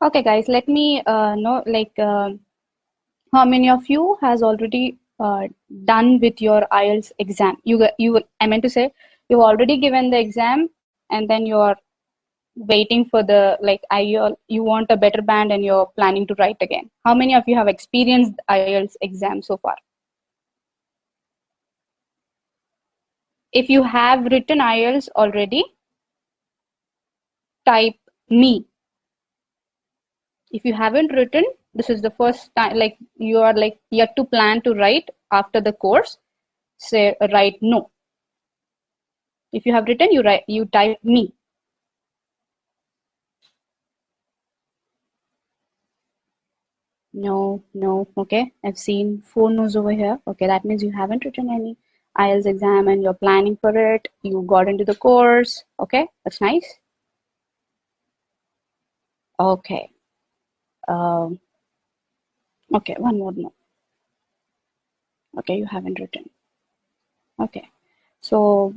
Okay, guys, let me know how many of you has already done with your IELTS exam. I meant to say you've already given the exam and then you're waiting for the you want a better band and you're planning to write again. How many of you have experienced IELTS exam so far? If you have written IELTS already, type me. If you haven't written, this is the first time, like you are like yet to plan to write after the course, say write no. If you have written, you type me. No, okay. I've seen 4 no's over here. Okay, that means you haven't written any IELTS exam and you're planning for it. You got into the course. Okay, that's nice. Okay. Okay, one more no. Okay, you haven't written. Okay, so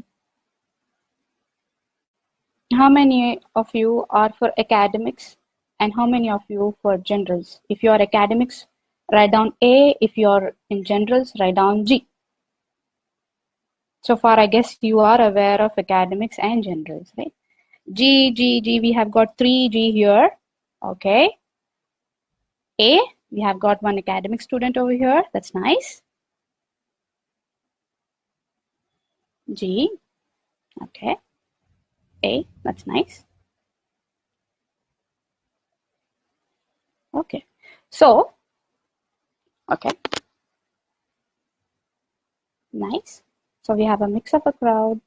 how many of you are for academics and how many of you for generals? If you are academics, write down A. If you are in generals, write down G. So far, I guess you are aware of academics and generals, right? G, we have got 3 G here. Okay. A, we have got one academic student over here. That's nice. G, okay. A, that's nice. Okay. So, okay. Nice. So we have a mix of a crowd.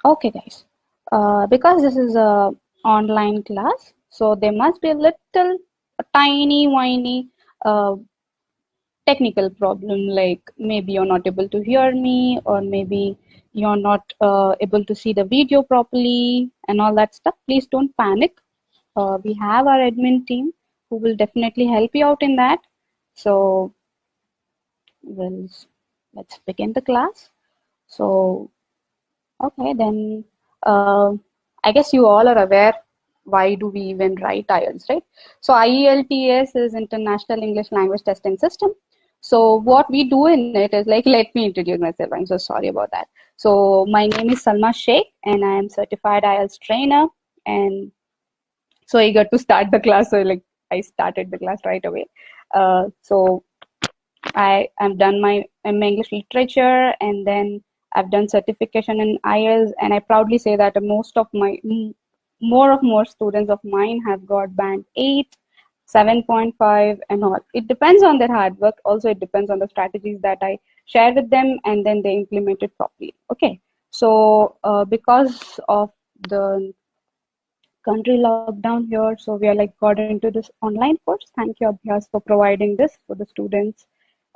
Okay, guys. Because this is a online class, so there must be a tiny, whiny technical problem, like maybe you're not able to hear me, or maybe you're not able to see the video properly and all that stuff. Please don't panic. We have our admin team who will definitely help you out in that. So let's begin the class. So okay, then I guess you all are aware why do we even write IELTS, right? So IELTS is International English Language Testing System. So what we do in it is like, let me introduce myself. I'm so sorry about that. So my name is Salma Sheikh and I am certified IELTS trainer, and so eager to start the class. So like I started the class right away. So I have done my English literature, and then I've done certification in IELTS, and I proudly say that more students of mine have got band 8, 7.5 and all. It depends on their hard work. Also, it depends on the strategies that I share with them, and then they implement it properly. Okay. So because of the country lockdown here, so we are like got into this online course. Thank you, Abhyaas, for providing this for the students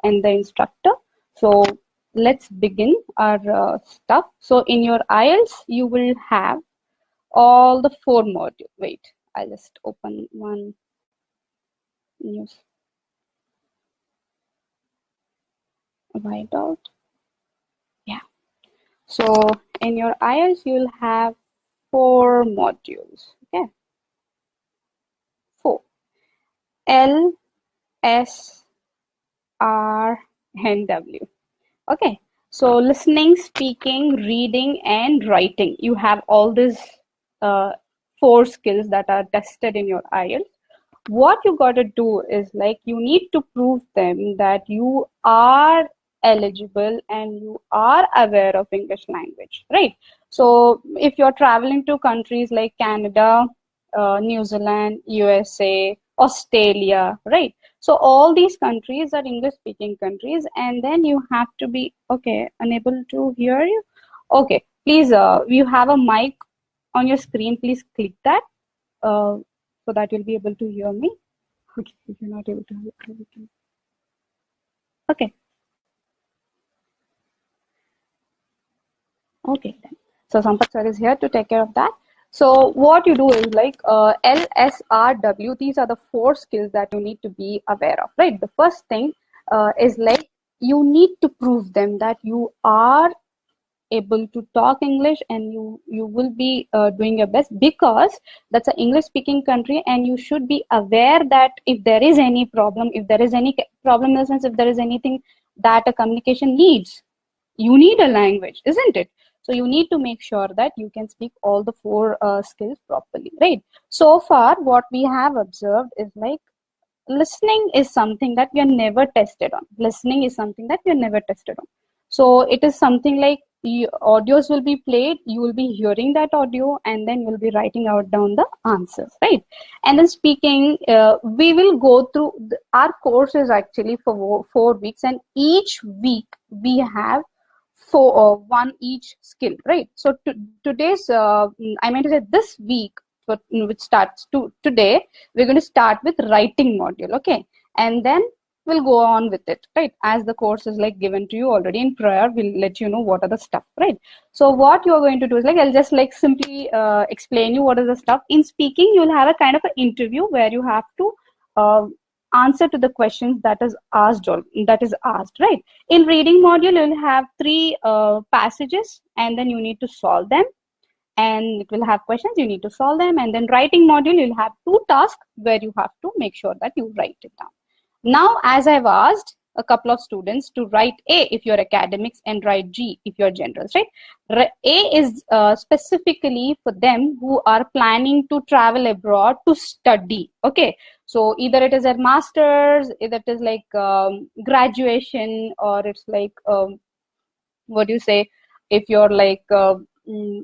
and the instructor. So let's begin our stuff. So in your IELTS, you will have all the 4 modules. Wait, I'll just open one news whiteout. Yeah. So in your IELTS, you'll have 4 modules. Okay. 4. L, S, R, and W. Okay. So listening, speaking, reading, and writing. You have all these 4 skills that are tested in your IELTS. What you got to do is like you need to prove them that you are eligible and you are aware of English language, right? So if you're traveling to countries like Canada, New Zealand, USA, Australia, right? So all these countries are English speaking countries, and then you have to be okay. Unable to hear you. Okay, please. You have a mic on your screen. Please click that. So that you'll be able to hear me. Okay, if you're not able to hear me. Okay. Okay then. So Sampat sir is here to take care of that. So what you do is like L, S, R, W. These are the 4 skills that you need to be aware of, right? The first thing is like you need to prove them that you are able to talk English, and you will be doing your best, because that's an English speaking country, and you should be aware that if there is any problem, if there is any problem in the sense, if there is anything that a communication needs, you need a language, isn't it? So you need to make sure that you can speak all the four skills properly, right? So far what we have observed is like, listening is something that we are never tested on. Listening is something that we are never tested on. So it is something like, audios will be played, you will be hearing that audio, and then you'll be writing out down the answers, right? And then speaking, we will go through our course is actually for 4 weeks, and each week we have one each skill, right? So today's I meant to say this week, which starts today, we're going to start with writing module, okay? And then we'll go on with it, right? As the course is like given to you already in prior, we'll let you know what are the stuff, right? So what you're going to do is like, I'll just like simply explain you what is the stuff. In speaking, you'll have a kind of an interview where you have to answer to the questions that is asked, or that is asked, right? In reading module, you'll have 3 passages, and then you need to solve them, and it will have questions, you need to solve them. And then writing module, you'll have 2 tasks where you have to make sure that you write it down. Now, as I've asked a couple of students to write A if you're academics and write G if you're generals, right? A is specifically for them who are planning to travel abroad to study, okay? So either it is a master's, either it is like graduation, or it's like, what do you say, if you're like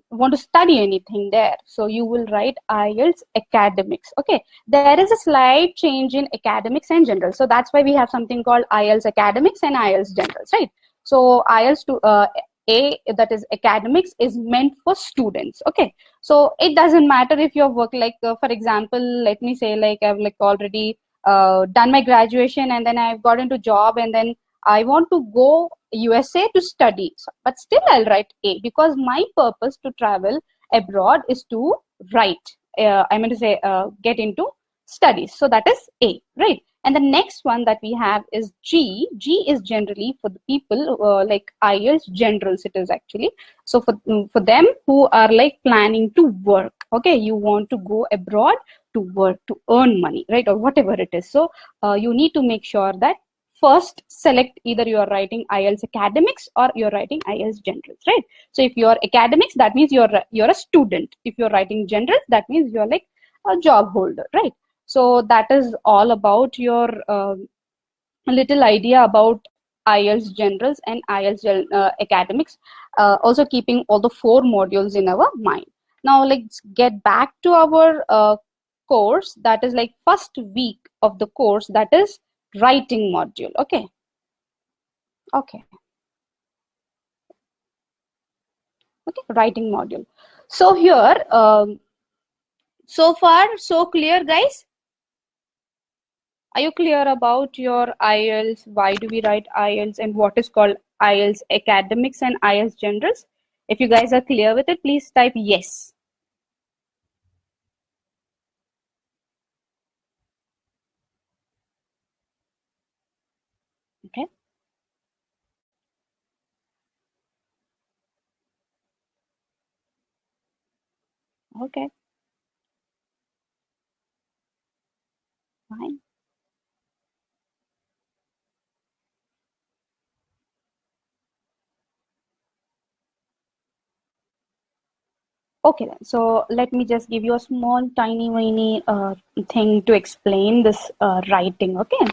want to study anything there, so you will write IELTS academics, okay? There is a slight change in academics and general, so that's why we have something called IELTS academics and IELTS generals, right? So IELTS to A, that is academics, is meant for students, okay? So it doesn't matter if you're work like for example, let me say like I've like already done my graduation, and then I've got into job, and then I want to go USA to study, but still I'll write A, because my purpose to travel abroad is to write. I mean to say get into studies. So that is A, right? And the next one that we have is G. G is generally for the people like IELTS generals. It is actually so for them who are like planning to work. Okay, you want to go abroad to work, to earn money, right, or whatever it is. So you need to make sure that first select either you are writing IELTS academics or you're writing IELTS generals, right? So if you're academics, that means you're a student. If you're writing generals, that means you're like a job holder, right? So that is all about your little idea about IELTS generals and IELTS academics, also keeping all the 4 modules in our mind. Now let's get back to our course, that is like first week of the course, that is writing module, okay? Okay, writing module. So here, so far so clear, guys? Are you clear about your IELTS? Why do we write IELTS, and what is called IELTS academics and IELTS generals? If you guys are clear with it, please type yes. Okay. Okay. Fine. Okay then. So let me just give you a small, tiny thing to explain this writing. Okay.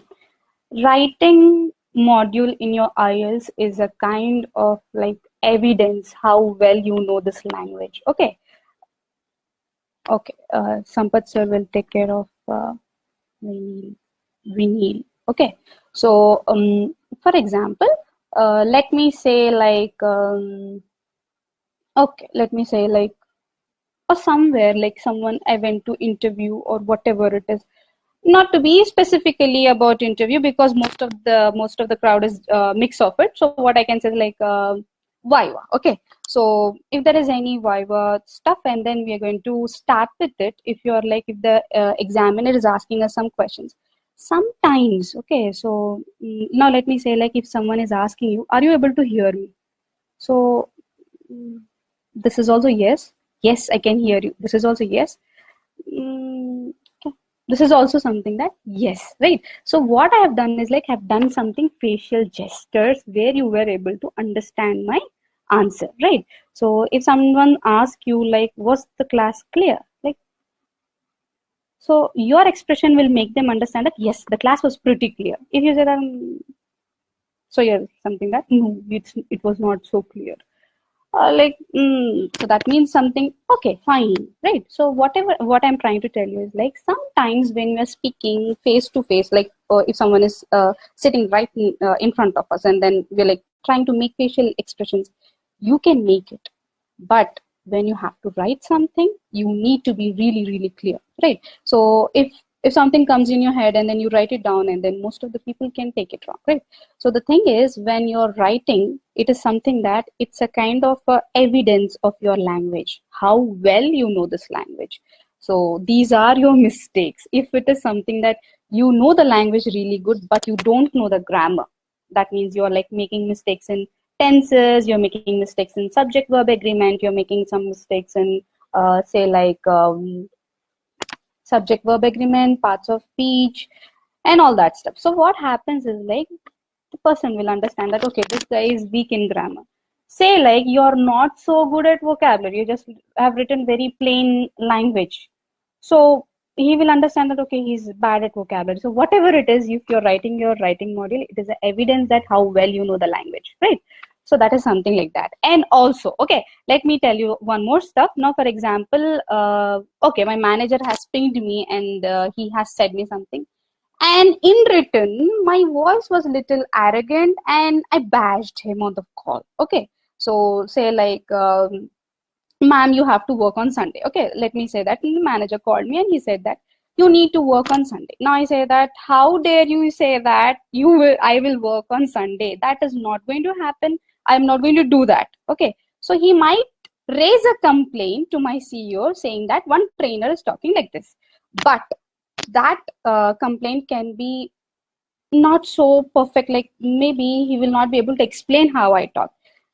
Writing module in your IELTS is a kind of like evidence how well you know this language. Okay. Okay. Sampath sir will take care of Vinyl. Okay. So for example, let me say like okay, let me say like, or somewhere like someone I went to interview or whatever it is, not to be specifically about interview, because most of the crowd is mix of it. So what I can say is like viva, okay? So if there is any viva stuff, and then we are going to start with it. If you're like, if the examiner is asking us some questions sometimes, okay, so now let me say like, if someone is asking you, are you able to hear me? So This is also yes. Yes, I can hear you. This is also yes. Mm, okay. This is also something that yes, right? So what I have done is like I've done something facial gestures where you were able to understand my answer, right? So if someone asks you like, was the class clear? Like, so your expression will make them understand that yes, the class was pretty clear. If you say that, so yeah, something that no, it was not so clear. So that means something. Okay, fine, right? So whatever what I'm trying to tell you is like sometimes when we're speaking face to face, like if someone is sitting right in front of us, and then we're like trying to make facial expressions, you can make it, but when you have to write something, you need to be really really clear, right? So if something comes in your head and then you write it down, and then most of the people can take it wrong, right? So the thing is, when you're writing, it is something that it's a kind of evidence of your language, how well you know this language. So these are your mistakes. If it is something that you know the language really good, but you don't know the grammar, that means you're like making mistakes in tenses, you're making mistakes in subject verb agreement, you're making some mistakes in say like subject verb agreement, parts of speech, and all that stuff. So what happens is like the person will understand that okay, this guy is weak in grammar. Say like you're not so good at vocabulary, you just have written very plain language. So he will understand that okay, he's bad at vocabulary. So whatever it is, if you're writing your writing module, it is a evidence that how well you know the language, right? So that is something like that. And also, okay, let me tell you one more stuff. Now, for example, okay, my manager has pinged me and he has said me something. And in return, my voice was a little arrogant and I bashed him on the call. Okay. So say like, ma'am, you have to work on Sunday. Okay, let me say that. And the manager called me and he said that you need to work on Sunday. Now I say that, how dare you say that I will work on Sunday? That is not going to happen. I'm not going to do that. Okay. So he might raise a complaint to my CEO saying that one trainer is talking like this. But that complaint can be not so perfect, like maybe he will not be able to explain how I talk.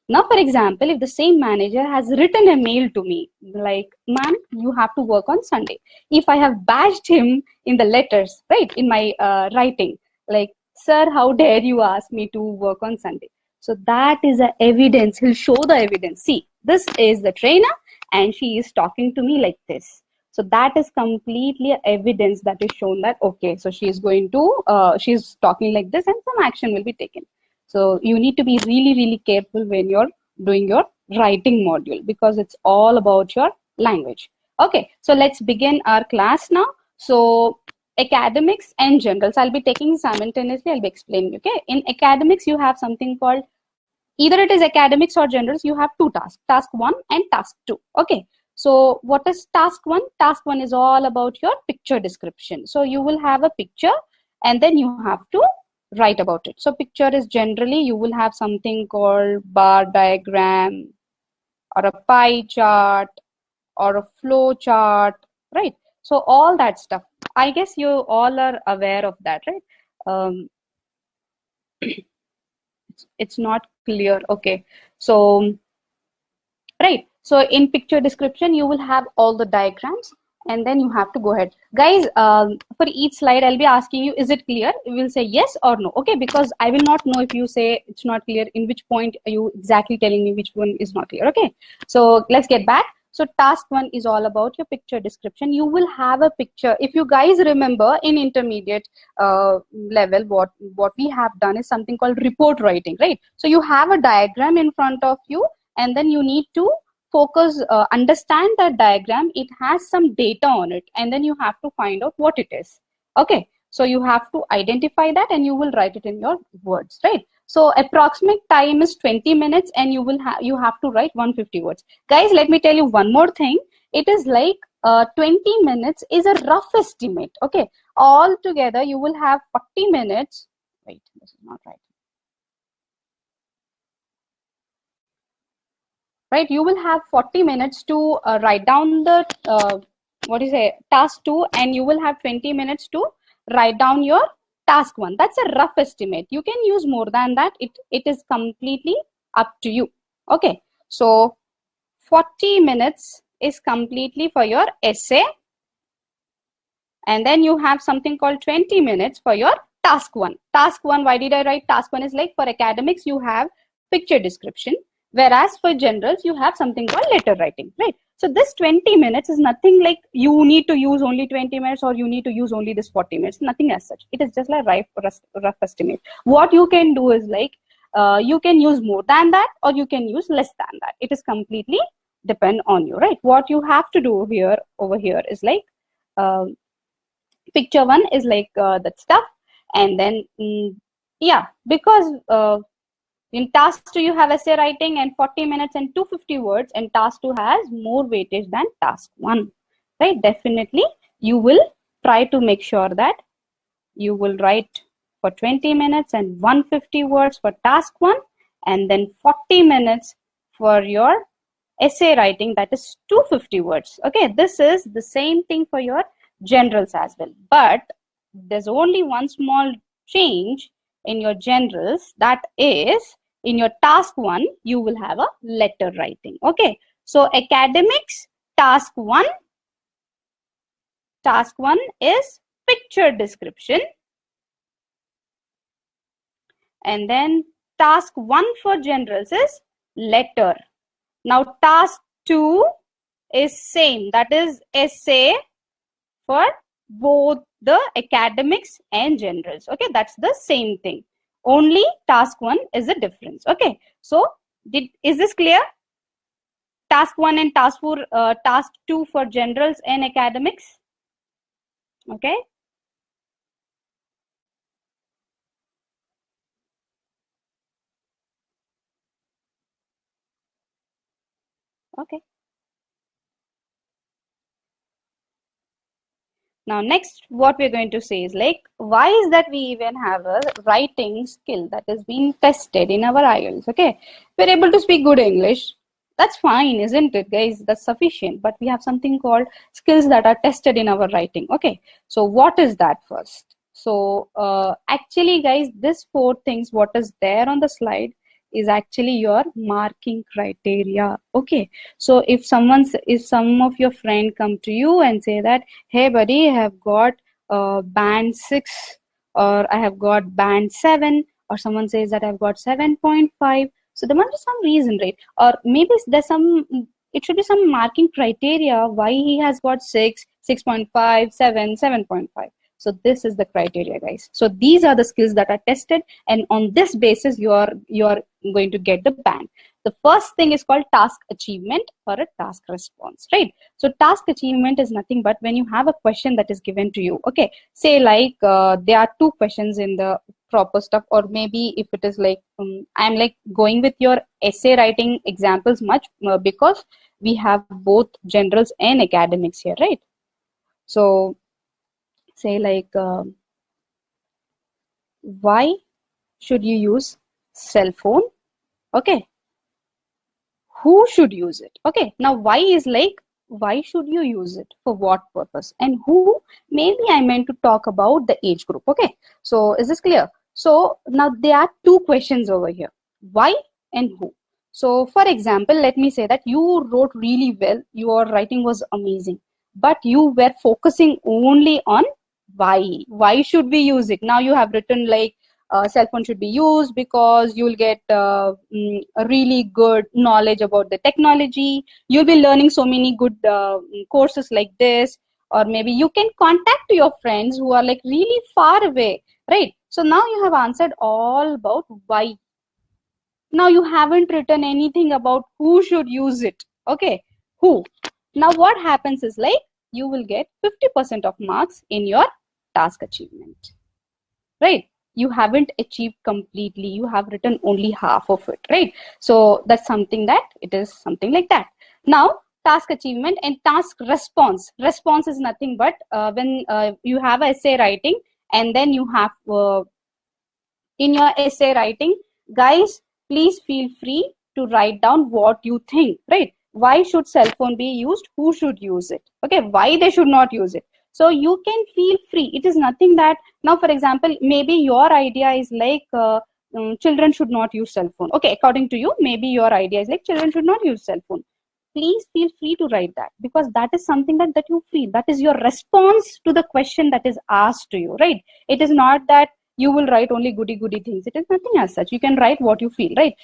Now for example, if the same manager has written a mail to me like, ma'am, you have to work on Sunday, if I have bashed him in the letters, right, in my writing, like, sir, how dare you ask me to work on Sunday? So that is a evidence. He'll show the evidence. See, this is the trainer and she is talking to me like this. So that is completely evidence that is shown that okay, so she is going to she's talking like this and some action will be taken. So you need to be really really careful when you're doing your writing module, because it's all about your language. Okay, so let's begin our class now. So academics and generals, I'll be taking simultaneously, I'll be explaining. Okay, in academics you have something called, either it is academics or generals, you have two tasks, task 1 and task 2. Okay, so what is task 1? Task 1 is all about your picture description. So you will have a picture and then you have to write about it. So picture is generally, you will have something called bar diagram or a pie chart or a flow chart, right? So all that stuff, I guess you all are aware of that, right? It's not clear. Okay, so right, so in picture description you will have all the diagrams and then you have to go ahead, guys. For each slide I'll be asking you, is it clear? You will say yes or no. Okay, because I will not know if you say it's not clear, in which point are you exactly telling me which one is not clear. Okay, so let's get back. So task 1 is all about your picture description. You will have a picture. If you guys remember in intermediate level, what we have done is something called report writing, right? So you have a diagram in front of you and then you need to focus, understand that diagram. It has some data on it and then you have to find out what it is. Okay, so you have to identify that and you will write it in your words, right? So approximate time is 20 minutes and you have to write 150 words. Guys, let me tell you one more thing. It is like 20 minutes is a rough estimate. Okay, all together you will have 40 minutes. Wait, this is not right. Right, you will have 40 minutes to write down the task 2, and you will have 20 minutes to write down your task 1. That's a rough estimate. You can use more than that. It is completely up to you. Okay, so 40 minutes is completely for your essay, and then you have something called 20 minutes for your task 1. Task 1, why did I write task 1? Is like for academics you have picture description, whereas for generals you have something called letter writing, right? So this 20 minutes is nothing like you need to use only 20 minutes or you need to use only this 40 minutes, nothing as such. It is just like rough estimate. What you can do is like you can use more than that or you can use less than that. It is completely depend on you, right? What you have to do here over here is like picture 1 is like that stuff, and then yeah, because in task 2 you have essay writing and 40 minutes and 250 words, and task 2 has more weightage than task 1, right? Definitely you will try to make sure that you will write for 20 minutes and 150 words for task 1, and then 40 minutes for your essay writing, that is 250 words. Okay, this is the same thing for your generals as well, but there's only one small change in your generals, that is in your task 1 you will have a letter writing. Okay, so academics task 1 is picture description, and then task 1 for generals is letter. Now task 2 is same, that is essay for both the academics and generals. Okay, that's the same thing, only task 1 is a difference. Okay, so is this clear? Task 1 and task 2 for generals and academics. Okay, okay. Now next what we're going to say is like, why is that we even have a writing skill that is being tested in our IELTS? Okay, we're able to speak good English, that's fine, isn't it guys? That's sufficient, but we have something called skills that are tested in our writing. Okay, so what is that first? So actually guys, this 4 things what is there on the slide is actually your marking criteria. Okay, so if some of your friend come to you and say that, hey buddy, I have got band 6 or I have got band 7, or someone says that I've got 7.5, so there must be some reason, right? Or maybe there's it should be some marking criteria why he has got 6, 6.5, 7, 7.5. So this is the criteria guys. So these are the skills that are tested, and on this basis you are going to get the band. The first thing is called task achievement or a task response, right? So task achievement is nothing but when you have a question that is given to you. Okay, say like there are 2 questions in the proper stuff, or maybe if it is like I'm like going with your essay writing examples much because we have both generals and academics here, right? So say like why should you use cell phone? Okay, who should use it? Okay, now why is like, why should you use it, for what purpose, and who? Maybe I meant to talk about the age group. Okay, so is this clear? So now there are 2 questions over here, why and who. So for example, let me say that you wrote really well, your writing was amazing, but you were focusing only on why should we use it. Now you have written like cell phone should be used because you'll get a really good knowledge about the technology, you'll be learning so many good courses like this, or maybe you can contact your friends who are like really far away, right? So now you have answered all about why. Now you haven't written anything about who should use it. Okay, who. Now what happens is like, you will get 50% of marks in your task achievement, right? You haven't achieved completely, you have written only half of it, right? So that's something that it is something like that. Now task achievement and task response. Response is nothing but when you have essay writing, and then you have in your essay writing, guys, please feel free to write down what you think, right? Why should cell phone be used? Who should use it? Okay, why they should not use it? So you can feel free. It is nothing that, now for example, maybe your idea is like children should not use cell phone. Okay, according to you, maybe your idea is like children should not use cell phone. please feel free to write that, because that is something that you feel, that is your response to the question that is asked to you, right? It is not that you will write only goody things. It is nothing as such. You can write what you feel, right?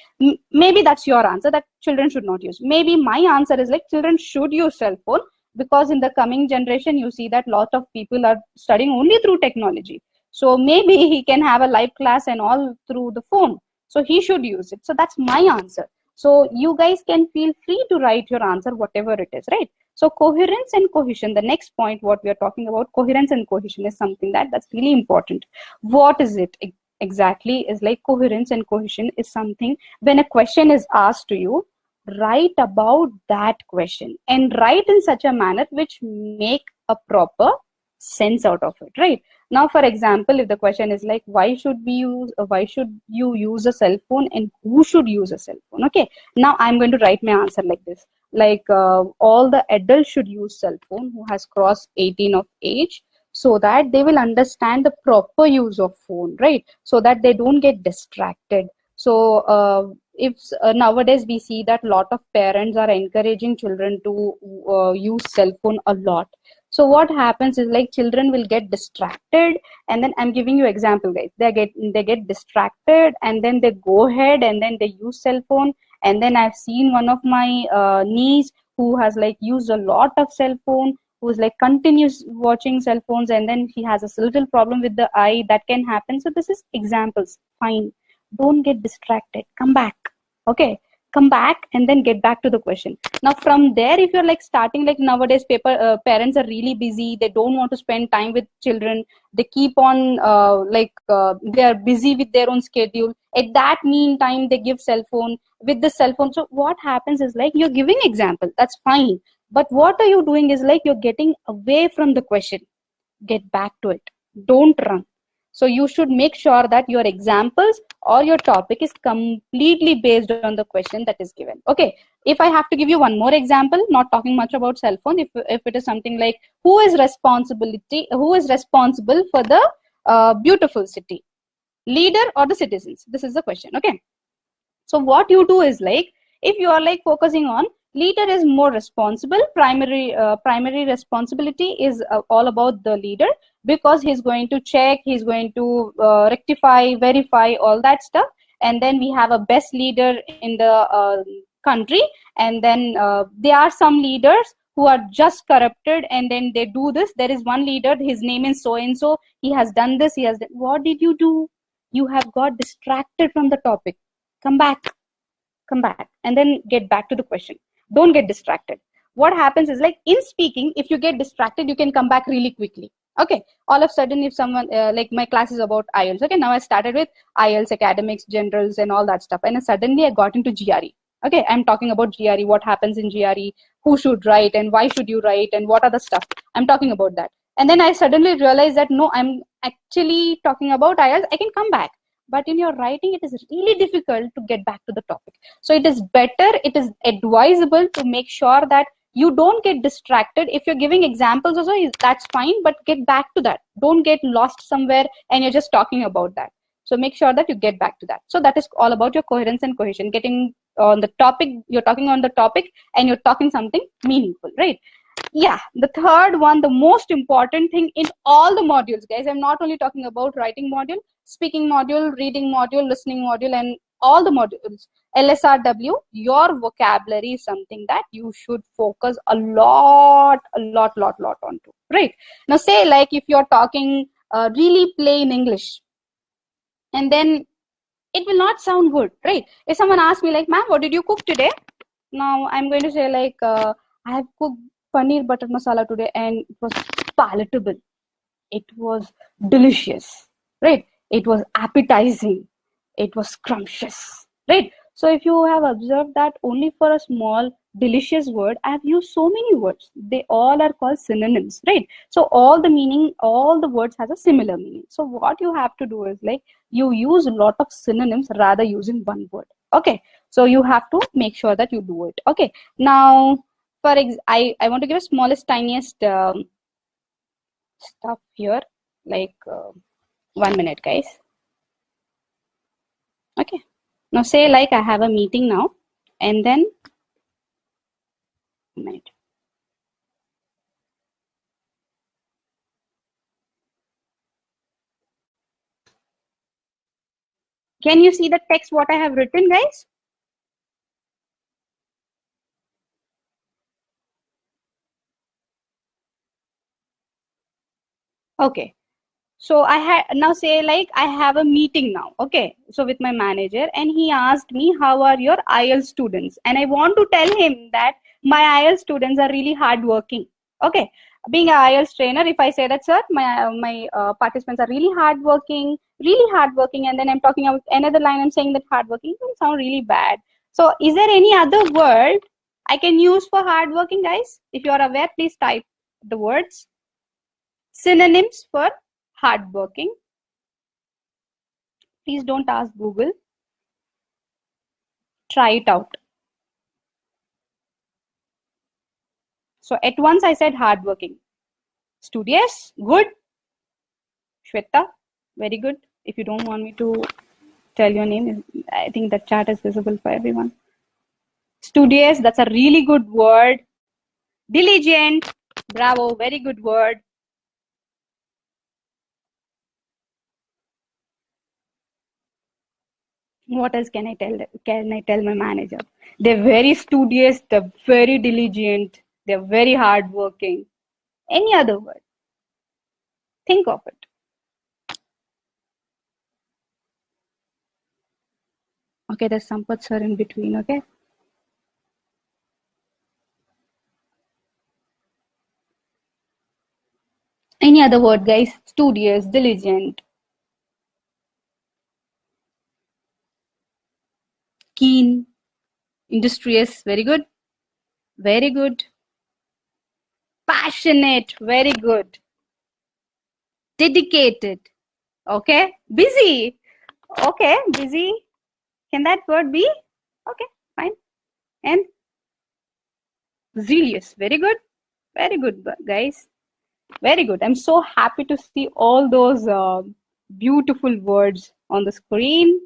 Maybe that's your answer, that children should not use. Maybe my answer is like children should use cell phone, because in the coming generation you see that lot of people are studying only through technology. So maybe he can have a live class and all through the phone, so he should use it. So that's my answer. So you guys can feel free to write your answer, whatever it is, right? So coherence and cohesion, the next point what we are talking about, coherence and cohesion, is something that's really important. What is it exactly? Is like coherence and cohesion is something, when a question is asked to you, write about that question and write in such a manner which make a proper sense out of it, right? Now, for example, if the question is like, why should you use a cell phone and who should use a cell phone? Okay, now I'm going to write my answer like this, like all the adults should use cell phone who has crossed 18 of age, so that they will understand the proper use of phone, right? So that they don't get distracted. So if nowadays we see that lot of parents are encouraging children to use cell phone a lot. So what happens is like children will get distracted, and then I'm giving you example, guys. They get distracted, and then they go ahead and then they use cell phone. And then I've seen one of my niece who has like used a lot of cell phone, who is like continuous watching cell phones, and then he has a little problem with the eye. That can happen. So this is examples. Fine, don't get distracted. Come back. Okay, come back and then get back to the question. Now from there, if you're like starting, like nowadays parents are really busy, they don't want to spend time with children, they keep on they are busy with their own schedule. At that meantime they give cell phone. With the cell phone, so what happens is like you're giving example, that's fine, but what are you doing is like you're getting away from the question. Get back to it, don't run. So you should make sure that your examples or your topic is completely based on the question that is given. Okay, if I have to give you one more example, not talking much about cell phone, if it is something like, who is responsible for the beautiful city, leader or the citizens? This is the question. Okay, so what you do is like, if you are like focusing on leader is more responsible, primary responsibility is all about the leader, because he's going to check, he's going to rectify, verify all that stuff. And then we have a best leader in the country, and then there are some leaders who are just corrupted, and then they do this. There is one leader, his name is so and so, he has done this, he has done. What did you do? You have got distracted from the topic. Come back, and then get back to the question. Don't get distracted. What happens is like in speaking, if you get distracted, you can come back really quickly. Okay, all of a sudden, if someone like my class is about IELTS. Okay, now I started with IELTS academics, generals, and all that stuff, and then suddenly I got into GRE. Okay, I'm talking about GRE, what happens in GRE, who should write and why should you write, and what are the stuff. I'm talking about that. And then I suddenly realized that no, I'm actually talking about IELTS. I can come back. But in your writing, it is really difficult to get back to the topic. So it is better, it is advisable to make sure that you don't get distracted. If you're giving examples also, that's fine, but get back to that. Don't get lost somewhere and you're just talking about that. So make sure that you get back to that. So that is all about your coherence and cohesion, getting on the topic, you're talking on the topic and you're talking something meaningful, right? Yeah, the third one, the most important thing in all the modules, guys. I'm not only talking about writing module, speaking module, reading module, listening module, and all the modules. LSRW, your vocabulary is something that you should focus a lot onto, right? Now say like if you're talking really plain English, and then it will not sound good, right? If someone asks me like, ma'am, what did you cook today? Now I'm going to say like, I have cooked paneer butter masala today and it was palatable. It was delicious, right? It was appetizing. It was scrumptious, right? So if you have observed that only for a small delicious word, I have used so many words. They all are called synonyms, right? So all the meaning, all the words has a similar meaning. So what you have to do is like, you use a lot of synonyms rather using one word. Okay, so you have to make sure that you do it. Okay, now I want to give a smallest tiniest stuff here, like 1 minute, guys. Okay, now say like I have a meeting now, and then A minute. Can you see the text what I have written, guys? Okay. So I had now say like I have a meeting now. Okay. So with my manager, and he asked me, how are your IELTS students? And I want to tell him that my IELTS students are really hardworking. Okay. Being an IELTS trainer, if I say that, sir, my participants are really hardworking, and then I'm talking about another line, I'm saying that hardworking, it will sound really bad. So is there any other word I can use for hardworking, guys? If you are aware, please type the words. Synonyms for hardworking. Please don't ask Google. Try it out. So at once I said hardworking. Studious, good. Shweta, very good. If you don't want me to tell your name, I think the chat is visible for everyone. Studious, that's a really good word. Diligent, bravo, very good word. What else can I tell? Can I tell my manager? They're very studious, they're very diligent, they're very hardworking. Any other word? Think of it. Okay, there's Sampath sir in between, okay? Any other word, guys? Studious, diligent, keen, industrious, very good. Very good. Passionate, very good. Dedicated, okay. Busy, okay. Busy, can that word be? Okay, fine. And zealous, very good. Very good, guys. Very good. I'm so happy to see all those beautiful words on the screen.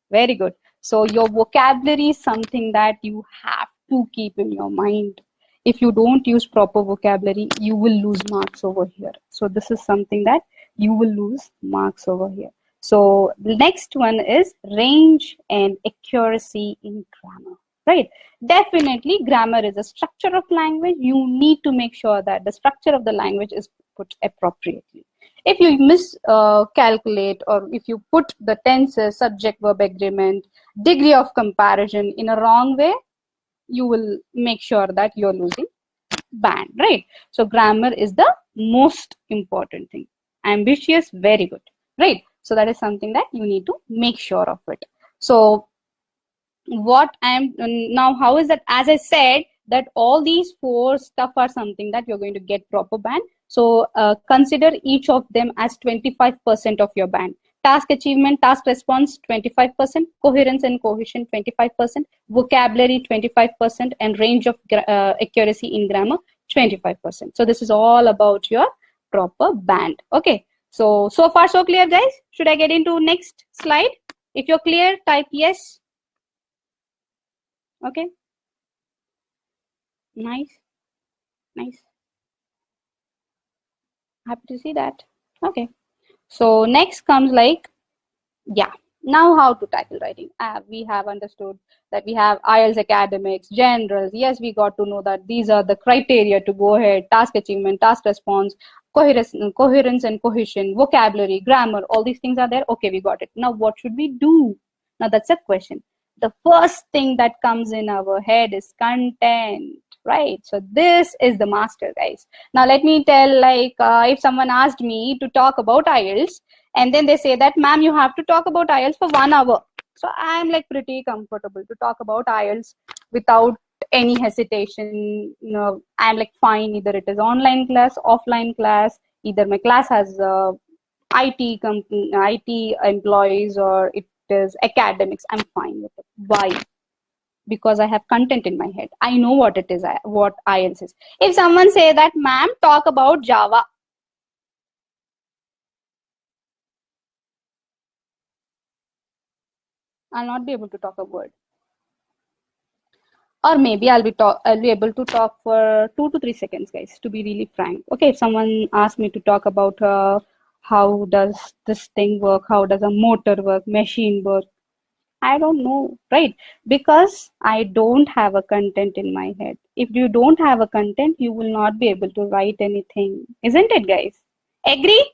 Very good. So your vocabulary is something that you have to keep in your mind. If you don't use proper vocabulary, you will lose marks over here. So this is something that you will lose marks over here. So the next one is range and accuracy in grammar. Right? Definitely, grammar is a structure of language. You need to make sure that the structure of the language is put appropriately. If you miscalculate or if you put the tenses, subject, verb agreement, degree of comparison in a wrong way, you will make sure that you're losing band, right? So grammar is the most important thing. Ambitious, very good, right? So that is something that you need to make sure of it. So what I'm now, how is that? As I said, that all these four stuff are something that you're going to get proper band. So consider each of them as 25% of your band. Task achievement, task response 25%, coherence and cohesion 25%, vocabulary 25%, and range of accuracy in grammar 25%. So this is all about your proper band. Okay, so far so clear, guys. Should I get into next slide? If you're clear, type yes. Okay, nice, nice. Happy to see that. Okay, so next comes like, yeah, now how to tackle writing. We have understood that we have IELTS academics, generals. Yes, we got to know that these are the criteria to go ahead. Task achievement, task response, coherence and cohesion, vocabulary, grammar, all these things are there. Okay, we got it. Now what should we do? Now that's a question. The first thing that comes in our head is content, right? So this is the master, guys. Now let me tell, like, if someone asked me to talk about IELTS, and then they say that, ma'am, you have to talk about IELTS for 1 hour. So I'm like pretty comfortable to talk about IELTS without any hesitation. You know, I'm like fine, either it is online class, offline class, either my class has IT company, IT employees, or it is academics. I'm fine with it. Why? Because I have content in my head. I know what it is, what IELTS is. If someone say that, ma'am, talk about Java, I'll not be able to talk a word. Or maybe I'll be able to talk for 2 to 3 seconds, guys, to be really frank. Okay, if someone asks me to talk about how does this thing work, how does a motor work, machine work, I don't know, right? Because I don't have a content in my head. If you don't have a content, you will not be able to write anything, isn't it, guys? Agree?